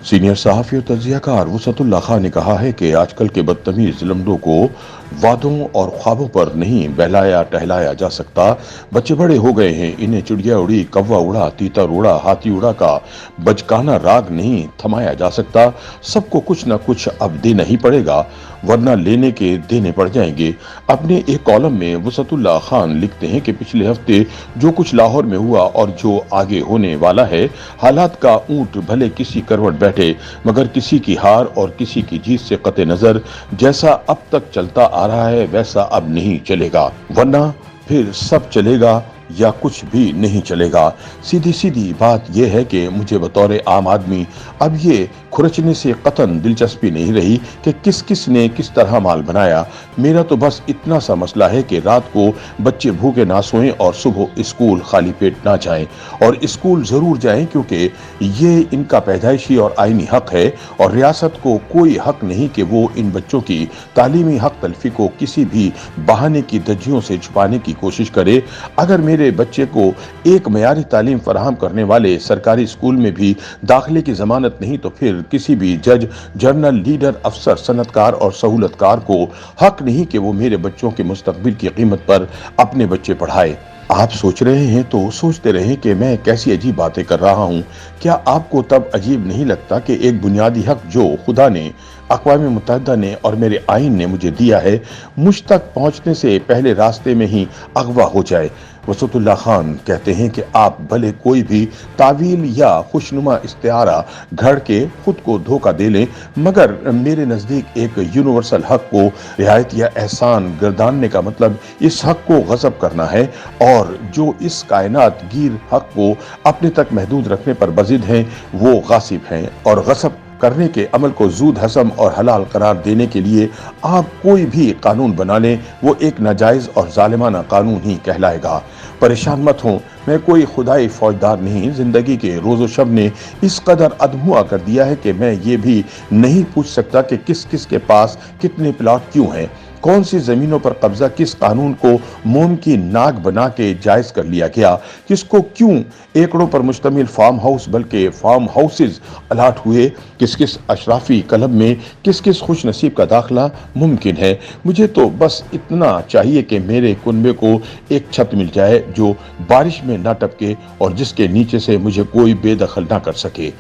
Senior सहाफ़ी और तज्ज़ियाकार वसअतुल्लाह खान ने कहा है कि आजकल के बदतमीज लम्डों को वादों और ख्वाबों पर नहीं बहलाया टहलाया जा सकता। बच्चे बड़े हो गए हैं, इन्हें चिड़िया उड़ी, कौवा उड़ा, तीतर उड़ा, हाथी उड़ा का बचकाना राग नहीं थमाया जा सकता। सबको कुछ न कुछ अब देना ही पड़ेगा, वरना लेने के देने पड़ जाएंगे। अपने एक कॉलम में वसअतुल्लाह खान लिखते हैं कि पिछले हफ्ते जो कुछ लाहौर में हुआ और जो आगे होने वाला है, हालात का ऊंट भले किसी करवट बैठे मगर किसी की हार और किसी की जीत से कते नजर जैसा अब तक चलता आ रहा है वैसा अब नहीं चलेगा, वरना फिर सब चलेगा या कुछ भी नहीं चलेगा। सीधी सीधी बात यह है कि मुझे बतौर आम आदमी अब ये खुरचने से कतन दिलचस्पी नहीं रही कि किस किस ने किस तरह माल बनाया। मेरा तो बस इतना सा मसला है कि रात को बच्चे भूखे ना सोएं और सुबह स्कूल खाली पेट ना जाएं, और स्कूल जरूर जाएं क्योंकि ये इनका पैदाइशी और आईनी हक है, और रियासत को कोई हक नहीं कि वो इन बच्चों की तालीमी हक तलफी को किसी भी बहाने की धज्जियों से छुपाने की कोशिश करे। अगर मेरे बच्चे को एक मयारी तालीम फराहम करने वाले सरकारी स्कूल में भी दाखिले की जमानत नहीं तो फिर किसी भी जज, जर्नल, लीडर, अफसर, सनतकार और सहूलतकार को हक नहीं कि वो मेरे बच्चों के मुस्तकबिल की कीमत पर अपने बच्चे पढ़ाए। आप सोच रहे हैं तो सोचते रहें कि मैं कैसी अजीब बातें कर रहा हूं। क्या आपको तब अजीब नहीं लगता कि एक बुनियादी हक जो खुदा ने, अक़वाम मुत्तहिदा ने और मेरे आइन ने मुझे दिया है, मुझ तक पहुंचने से पहले रास्ते में ही अगवा हो जाए। वसअतुल्लाह खान कहते हैं कि आप भले कोई भी तावील या खुशनुमा इस्तिआरा घड़ के खुद को धोखा दे लें, मगर मेरे नज़दीक एक यूनिवर्सल हक को रियायत या एहसान गर्दानने का मतलब इस हक को गज़ब करना है, और जो इस कायनात गिर हक को अपने तक महदूद रखने पर बज़िद हैं वो गासिब हैं, और गज़ब करने के अमल को जूद हसम और हलाल करार देने के लिए आप कोई भी कानून बना लें, वो एक नाजायज और जालिमाना कानून ही कहलाएगा। परेशान मत हो, मैं कोई खुदाई फौजदार नहीं। जिंदगी के रोज़ो शब ने इस कदर अधमुआ कर दिया है कि मैं ये भी नहीं पूछ सकता कि किस किस के पास कितने प्लॉट क्यों हैं, कौन सी जमीनों पर कब्जा किस कानून को मोम की नाक बना के जायज कर लिया गया, किसको क्यों एकड़ों पर मुश्तमिल फार्म हाउस बल्कि फार्म हाउसेज अलाट हुए, किस किस अशराफी क्लब में किस किस खुश नसीब का दाखिला मुमकिन है। मुझे तो बस इतना चाहिए कि मेरे कुनबे को एक छत मिल जाए जो बारिश में ना टपके और जिसके नीचे से मुझे कोई बेदखल ना कर सके।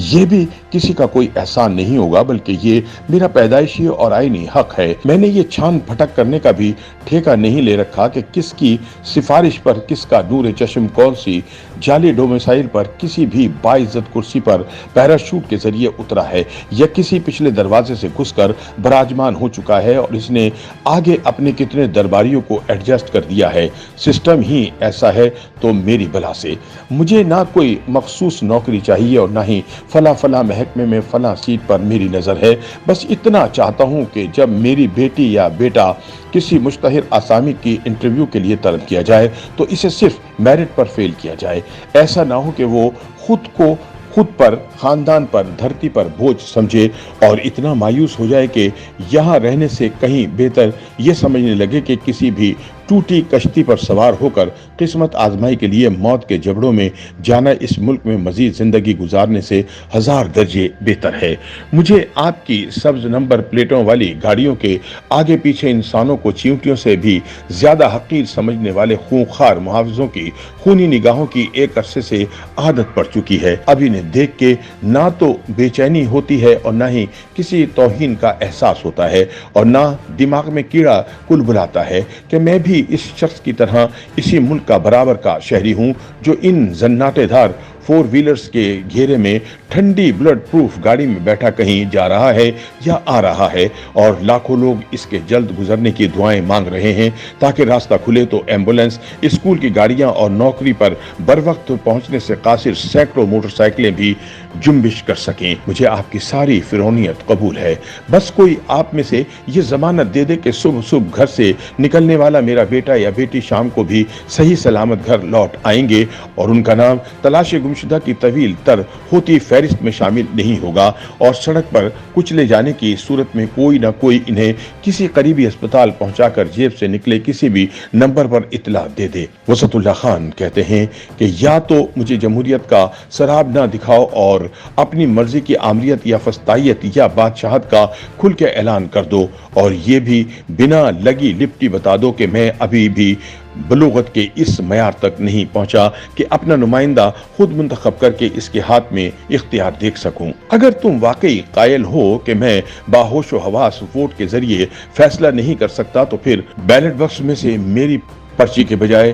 ये भी किसी का कोई एहसान नहीं होगा, बल्कि ये मेरा पैदाइशी और आईनी हक है। मैंने ये छान भटक करने का भी ठेका नहीं ले रखा कि किसकी सिफारिश पर किसका नूर चश्म कौन सी जाली डोमिसाइल पर किसी भी बाइज्जत कुर्सी पर पैराशूट के जरिए उतरा है या किसी पिछले दरवाजे से घुसकर बराजमान हो चुका है और इसने आगे अपने कितने दरबारियों को एडजस्ट कर दिया है। सिस्टम ही ऐसा है तो मेरी बला से। मुझे ना कोई मखसूस नौकरी चाहिए और ना ही फला फला महकमे में फला सीट पर मेरी नजर है। बस इतना चाहता हूं कि जब मेरी बेटी या बेटा किसी मुश्तहिर आसामी की इंटरव्यू के लिए तलब किया जाए तो इसे सिर्फ मेरिट पर फेल किया जाए। ऐसा ना हो कि वो खुद पर, खानदान पर, धरती पर बोझ समझे और इतना मायूस हो जाए कि यहाँ रहने से कहीं बेहतर ये समझने लगे कि किसी भी टूटी कश्ती पर सवार होकर किस्मत आजमाई के लिए मौत के जबड़ों में जाना इस मुल्क में मजीद जिंदगी गुजारने से 1000 दर्जे बेहतर है। मुझे आपकी सब्ज नंबर प्लेटों वाली गाड़ियों के आगे पीछे इंसानों को चींटियों से भी ज्यादा हकीर समझने वाले खूंखार मुहाफिजों की खूनी निगाहों की एक अरसे से आदत पड़ चुकी है। अब इन्हें देख के ना तो बेचैनी होती है और ना ही किसी तौहीन का एहसास होता है और ना दिमाग में कीड़ा कुलबुलाता है कि मैं भी इस शख्स की तरह इसी मुल्क का बराबर का शहरी हूं जो इन जन्नाटेदार 4 व्हीलर्स के घेरे में ठंडी ब्लड प्रूफ गाड़ी में बैठा कहीं जा रहा है या आ रहा है, और लाखों लोग इसके जल्द गुजरने की दुआएं मांग रहे हैं ताकि रास्ता खुले तो एम्बुलेंस, स्कूल की गाड़ियां और नौकरी पर बर वक्त पहुंचने से कासिर सैकड़ों मोटरसाइकिलें भी जुम्बिश कर सकें। मुझे आपकी सारी फिरौनियत कबूल है, बस कोई आप में से ये जमानत दे दे कि सुबह सुबह घर से निकलने वाला मेरा बेटा या बेटी शाम को भी सही सलामत घर लौट आएंगे और उनका नाम तलाश गुम गुमशुदा की तवील तर होती फहरिस्त में शामिल नहीं होगा और सड़क पर कुचले जाने की सूरत में कोई न कोई इन्हें किसी करीबी अस्पताल पहुंचाकर जेब से निकले किसी भी नंबर पर इतला दे दे। वसतुल्लाह खान कहते हैं कि या तो मुझे जमहूरियत का सराब ना दिखाओ और अपनी मर्जी की आमरीत या फस्तायत या बादशाहत का खुल के ऐलान कर दो, और ये भी बिना लगी लिपटी बता दो कि मैं अभी भी बलूगत के इस मयार तक नहीं पहुंचा कि अपना नुमाइंदा खुद मुंतखब करके इसके हाथ में इख्तियार देख सकूं। अगर तुम वाकई कायल हो कि मैं बाहोशो हवास वोट के जरिए फैसला नहीं कर सकता तो फिर बैलेट बॉक्स में से मेरी पर्ची के बजाय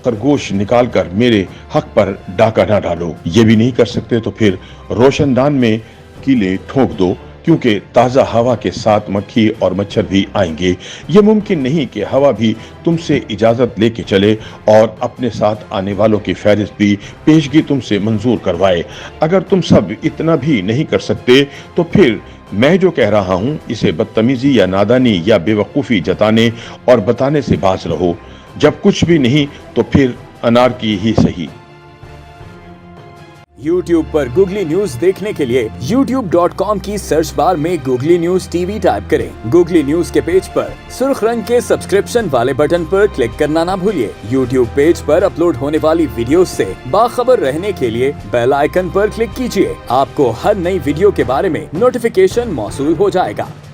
खरगोश निकालकर मेरे हक पर डाका ना डालो। ये भी नहीं कर सकते तो फिर रोशनदान में कीले ठोक दो, क्योंकि ताज़ा हवा के साथ मक्खी और मच्छर भी आएंगे। ये मुमकिन नहीं कि हवा भी तुमसे इजाज़त लेके चले और अपने साथ आने वालों की फहरिस्त भी पेशगी तुमसे मंजूर करवाए। अगर तुम सब इतना भी नहीं कर सकते तो फिर मैं जो कह रहा हूँ इसे बदतमीजी या नादानी या बेवकूफ़ी जताने और बताने से बाज रहो। जब कुछ भी नहीं तो फिर अनारकी ही सही। YouTube पर गूगली न्यूज देखने के लिए youtube.com की सर्च बार में गूगली न्यूज टीवी टाइप करें। गूगली न्यूज के पेज पर सुर्ख रंग के सब्सक्रिप्शन वाले बटन पर क्लिक करना ना भूलिए। YouTube पेज पर अपलोड होने वाली वीडियोस से बाखबर रहने के लिए बेल आइकन पर क्लिक कीजिए। आपको हर नई वीडियो के बारे में नोटिफिकेशन मौसूल हो जाएगा।